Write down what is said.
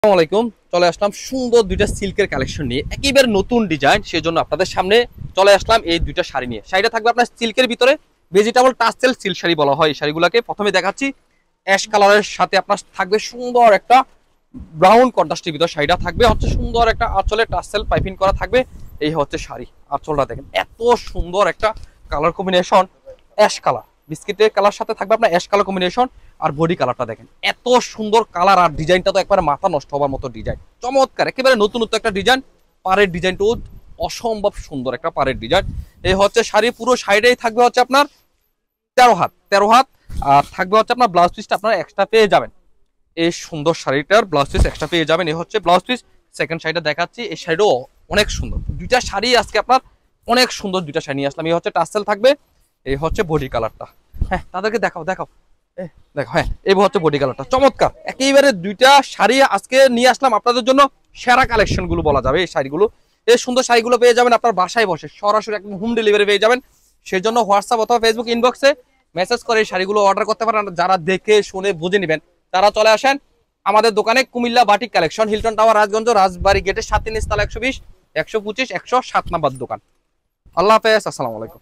আসসালামু আলাইকুম। চলে আসলাম সুন্দর দুইটা সিল্কের কালেকশন নিয়ে, একেবারে নতুন ডিজাইন। সেজন্য আপনাদের সামনে চলে আসলাম এই দুইটা শাড়ি নিয়ে। শাড়িটা থাকবে আপনার সিল্কের ভিতরে, ভেজিটেবল টাসেল সিল্ক শাড়ি বলা হয় এই শাড়িগুলোকে। প্রথমে দেখাচ্ছি অ্যাশ কালারের সাথে আপনার থাকবে সুন্দর একটা ব্রাউন কন্ট্রাস্টের ভিতর শাড়িটা থাকবে হচ্ছে সুন্দর একটা আঁচলে টাসেল পাইপিং করা থাকবে। এই হচ্ছে শাড়ি, আঁচলটা দেখেন এত সুন্দর একটা কালার কম্বিনেশন, অ্যাশ কালার বিস্কিটের কালার সাথে থাকবে আপনার অ্যাশ কালার কম্বিনেশন। আর বডি কালারটা দেখেন এত সুন্দর কালার, আর ডিজাইনটা তো একবারে মাথা নষ্ট হওয়ার মতো ডিজাইন, চমৎকার একেবারে নতুনত্ব একটা ডিজাইন। পাড়ের ডিজাইনটাও অসম্ভব সুন্দর একটা পাড়ের ডিজাইন। এই হচ্ছে শাড়ি, পুরো সাইডেই থাকবে হচ্ছে আপনার 13 হাত। আর থাকবে হচ্ছে আপনার ব্লাউজ পিসটা আপনারা এক্সট্রা পেয়ে যাবেন। এই সুন্দর শাড়িটার ব্লাউজ পিস এক্সট্রা পেয়ে যাবেন। এই হচ্ছে ব্লাউজ পিস। সেকেন্ড শাড়িটা দেখাচ্ছি, এই শাড়িটাও অনেক সুন্দর। দুইটা শাড়ি আজকে আপনার অনেক সুন্দর দুইটা শাড়ি নিয়ে আসলাম। এই হচ্ছে টাসেল থাকবে, এই হচ্ছে বডি কালারটা। হ্যাঁ তাদেরকে দেখাও দেখাও, দেখো হ্যাঁ এই হচ্ছে বডি কালারটা, চমৎকার একেবারে দুইটা শাড়ি আজকে নিয়ে আসলাম আপনাদের জন্য। সেরা কালেকশন গুলো বলা যাবে এই শাড়িগুলো। এই সুন্দর শাড়িগুলো পেয়ে যাবেন আপনার বাসায় বসে, সরাসরি একদম হোম ডেলিভারি পেয়ে যাবেন। সেই জন্য হোয়াটসঅ্যাপ অথবা ফেসবুক ইনবক্সে মেসেজ করে এই শাড়িগুলো অর্ডার করতে পারেন। যারা দেখে শুনে বুঝে নেবেন তারা চলে আসেন আমাদের দোকানে, Comilla batik collection, Hilton tower, Rajganj, Rajbari গেটের 7 নিচতলা, 120, 125, 107 নাম্বার দোকান। আল্লাহ হাফেজ, আসসালামু আলাইকুম।